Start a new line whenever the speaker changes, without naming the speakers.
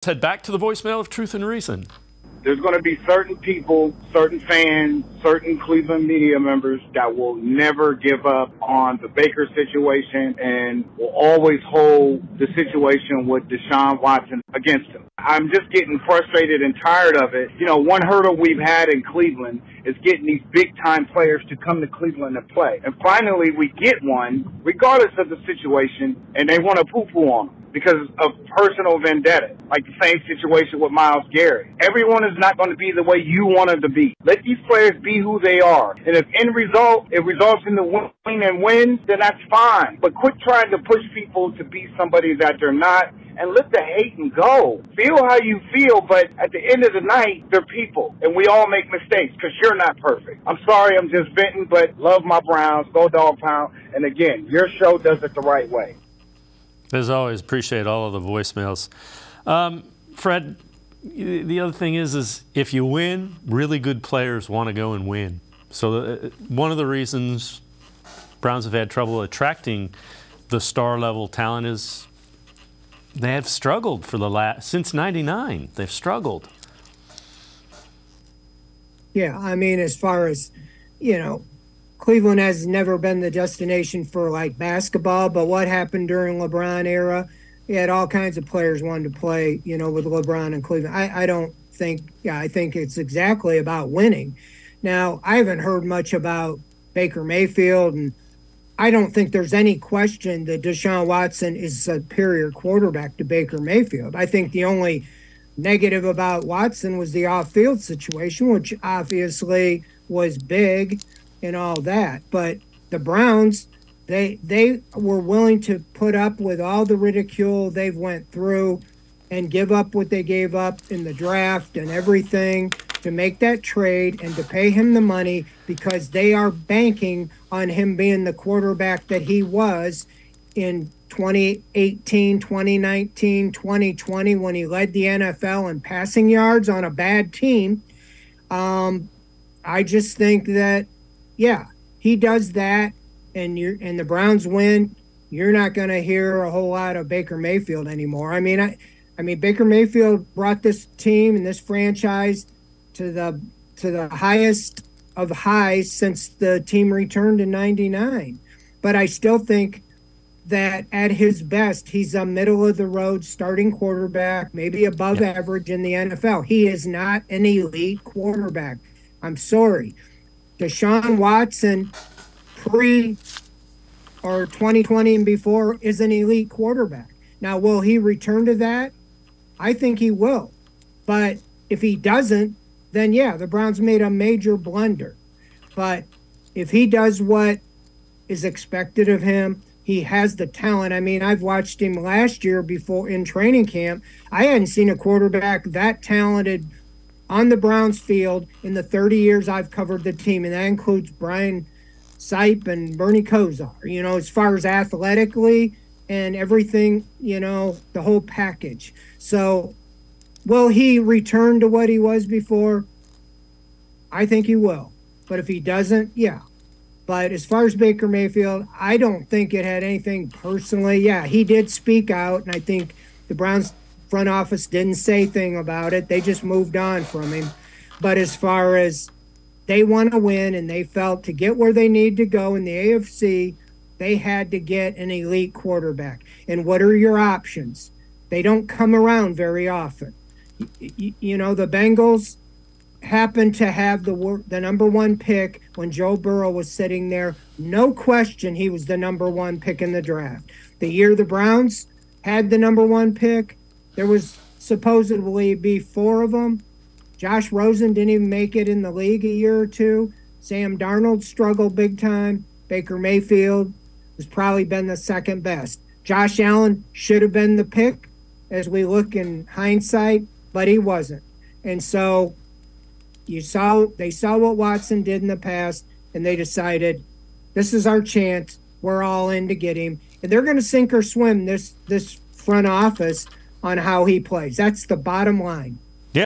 Head back to the voicemail of Truth and Reason.
There's going to be certain people, certain fans, certain Cleveland media members that will never give up on the Baker situation and will always hold the situation with Deshaun Watson against him. I'm just getting frustrated and tired of it. You know, one hurdle we've had in Cleveland is getting these big-time players to come to Cleveland and play. And finally, we get one, regardless of the situation, and they want to poo-poo on them because of personal vendetta, like the same situation with Myles Garrett. Everyone is not going to be the way you want them to be. Let these players be who they are. And if it results in the winning and wins, then that's fine. But quit trying to push people to be somebody that they're not, and let the hating go. Feel how you feel, but at the end of the night, they're people, and we all make mistakes because you're not perfect. I'm sorry, I'm just venting, but love my Browns, go Dog Pound, and again, your show does it the right way.
As always, appreciate all of the voicemails. Fred, the other thing is if you win, really good players want to go and win. So one of the reasons Browns have had trouble attracting the star-level talent is they have struggled for since '99. They've struggled.
Yeah, I mean, as far as, you know, Cleveland has never been the destination for, like, basketball, but what happened during LeBron era, you had all kinds of players wanting to play, you know, with LeBron and Cleveland. I think it's exactly about winning. Now, I haven't heard much about Baker Mayfield, and I don't think there's any question that Deshaun Watson is a superior quarterback to Baker Mayfield. I think the only negative about Watson was the off-field situation, which obviously was big and all that. But the Browns, they were willing to put up with all the ridicule they've went through and give up what they gave up in the draft and everything to make that trade and to pay him the money because they are banking on him being the quarterback that he was in 2018, 2019, 2020 when he led the NFL in passing yards on a bad team. I just think that, yeah, he does that and the Browns win, you're not going to hear a whole lot of Baker Mayfield anymore. I mean, Baker Mayfield brought this team and this franchise to the highest of highs since the team returned in '99. But I still think that at his best, he's a middle-of-the-road starting quarterback, maybe above average in the NFL. He is not an elite quarterback. I'm sorry. Deshaun Watson, or 2020 and before, is an elite quarterback. Now, will he return to that? I think he will. But if he doesn't, then yeah, the Browns made a major blunder. But if he does what is expected of him, he has the talent. I mean, I've watched him last year before in training camp. I hadn't seen a quarterback that talented on the Browns field in the 30 years I've covered the team, and that includes Brian Sipe and Bernie Kosar. You know, as far as athletically and everything, you know, the whole package. So will he return to what he was before? I think he will. But if he doesn't, yeah. But as far as Baker Mayfield, I don't think it had anything personally. Yeah, he did speak out, and I think the Browns front office didn't say a thing about it. They just moved on from him. But as far as they want to win and they felt to get where they need to go in the AFC, they had to get an elite quarterback. And what are your options? They don't come around very often. You know, the Bengals happened to have the number one pick when Joe Burrow was sitting there. No question he was the number one pick in the draft. The year the Browns had the number one pick, there was supposedly be four of them. Josh Rosen didn't even make it in the league a year or two. Sam Darnold struggled big time. Baker Mayfield has probably been the second best. Josh Allen should have been the pick as we look in hindsight, but he wasn't. And so they saw what Watson did in the past, and they decided, this is our chance. We're all in to get him. And they're going to sink or swim this front office on how he plays. That's the bottom line.